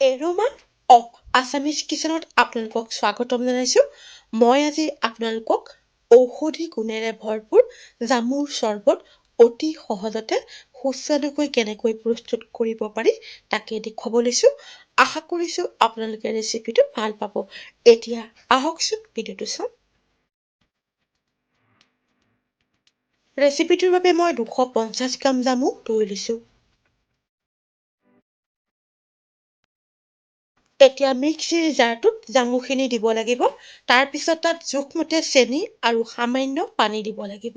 Aroma of Assamese কিচেনত আপোনালোকক স্বাগতম জনাইছোঁ। মই আজি আপোনালোকক ঔষধি গুণেৰে ভৰপূৰ জামুৰ চৰ্বত অতি সহজতে সুস্বাদুকৈ কেনেকৈ প্ৰস্তুত কৰিব পাৰি তাকে দেখুৱাব লৈছোঁ। আশা কৰিছোঁ আপোনালোকে ৰেচিপিটো ভাল পাব। এতিয়া আহকচোন ভিডিঅ'টো চাওঁ। ৰেচিপিটোৰ বাবে মই 250 গ্ৰাম জামু লৈ লৈছোঁ। এতিয়া মিক্সিৰ জাৰটোত জামুখিনি দিব লাগিব। তাৰপিছত তাত জোখমতে চেনি আৰু সামান্য পানী দিব লাগিব।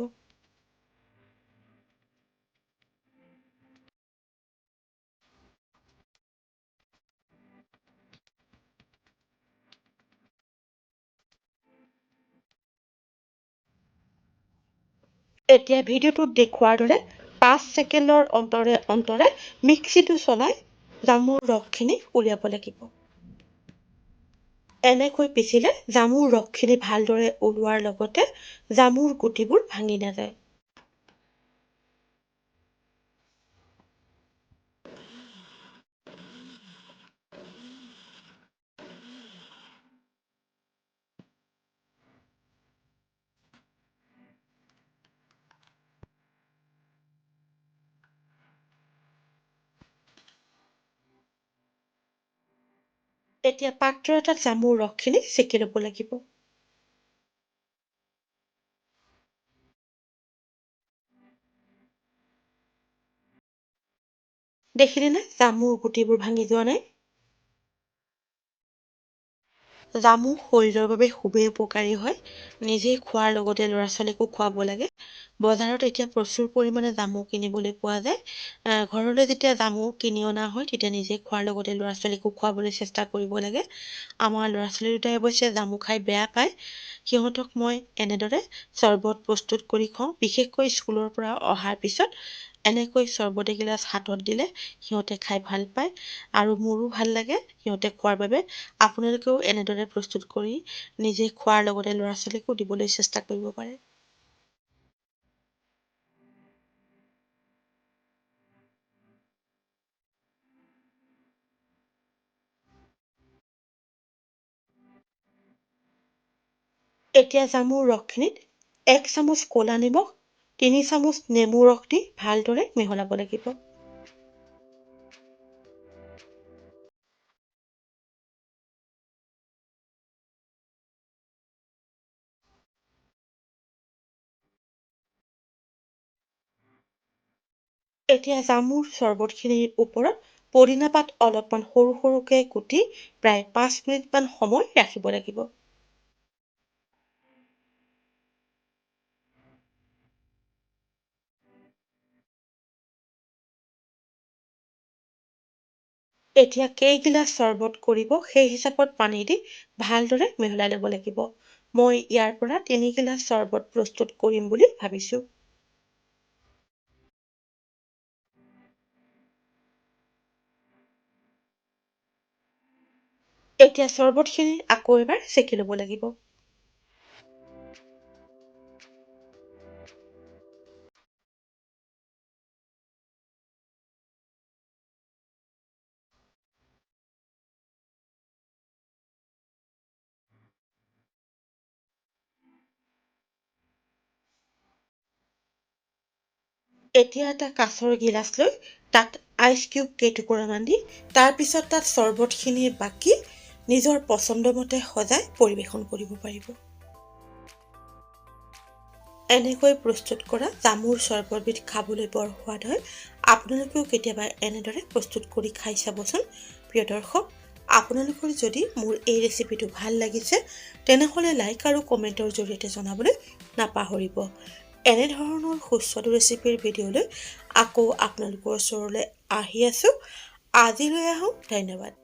এতিয়া ভিডিঅ'টোত দেখুওৱাৰ দৰে 5 ছেকেণ্ডৰ অন্তৰে অন্তৰে মিক্সিটো চলাই জামুৰ ৰসখিনি উলিয়াব লাগিব। এনেকৈ পিচিলে জামুৰ ৰসখিনি ভালদৰে ওলোৱাৰ লগতে জামুৰ গুটিবোৰ ভাঙি নাযায়। এতিয়া পাত্ৰ এটাত জামুৰ ৰসখিনি চেকি ল'ব লাগিব। দেখিলে নে জামুৰ গুটিবোৰ ভাঙি যোৱা নাই? জামু শৰীৰৰ বাবে খুবেই উপকাৰী হয়। নিজেই খোৱাৰ লগতে ল'ৰা-ছোৱালীকো খুৱাব লাগে। বজাৰত এতিয়া প্ৰচুৰ পৰিমাণে জামু কিনিবলৈ পোৱা যায়। ঘৰলৈ যেতিয়া জামু কিনি অনা হয় তেতিয়া নিজে খোৱাৰ লগতে ল'ৰা-ছোৱালীকো খুৱাবলৈ চেষ্টা কৰিব লাগে। আমাৰ ল'ৰা-ছোৱালী দুটাই অৱশ্যে জামু খাই বেয়া পায়। সিহঁতক মই এনেদৰে চৰ্বত প্ৰস্তুত কৰি খুৱাওঁ। বিশেষকৈ স্কুলৰ পৰা অহাৰ পিছত এনেকৈ চৰ্বত এগিলাচ হাতত দিলে সিহঁতে খাই ভাল পায় আৰু মোৰো ভাল লাগে সিহঁতে খোৱাৰ বাবে। আপোনালোকেও এনেদৰে প্ৰস্তুত কৰি নিজে খোৱাৰ লগতে ল'ৰা-ছোৱালীকো দিবলৈ চেষ্টা কৰিব পাৰে। এতিয়া জামুৰ ৰসখিনিত 1 চামুচ ক'লা নিমখ, 3 চামুচ নেমু ৰস দি ভালদৰে মিহলাব লাগিব। এতিয়া জামুৰ চৰ্বতখিনিৰ ওপৰত পদিনা পাত অলপমান সৰু সৰুকৈ কুটি প্ৰায় 5 মিনিটমান সময় ৰাখিব লাগিব। এতিয়া কেইগিলাচ চৰ্বত কৰিব সেই হিচাপত পানী দি ভালদৰে মিহলাই ল'ব লাগিব। মই ইয়াৰ পৰা 3 গিলাচ চৰ্বত প্ৰস্তুত কৰিম বুলি ভাবিছোঁ। এতিয়া চৰ্বতখিনি আকৌ এবাৰ চেকি ল'ব লাগিব। এতিয়া এটা কাঁচৰ গিলাচ লৈ তাত আইচ কিউব কেইটুকুৰামান দি তাৰপিছত তাত চৰ্বতখিনি বাকি নিজৰ পচন্দমতে সজাই পৰিৱেশন কৰিব পাৰিব। এনেকৈ প্ৰস্তুত কৰা জামুৰ চৰ্বতবিধ খাবলৈ বৰ সোৱাদ হয়। আপোনালোকেও কেতিয়াবা এনেদৰে প্ৰস্তুত কৰি খাই চাবচোন। প্ৰিয় দৰ্শক, আপোনালোকৰ যদি মোৰ এই ৰেচিপিটো ভাল লাগিছে তেনেহ'লে লাইক আৰু কমেণ্টৰ জৰিয়তে জনাবলৈ নাপাহৰিব। এনেধৰণৰ সুস্বাদু ৰেচিপিৰ ভিডিঅ'লৈ আকৌ আপোনালোকৰ ওচৰলৈ আহি আছোঁ। আজিলৈ আহোঁ। ধন্যবাদ।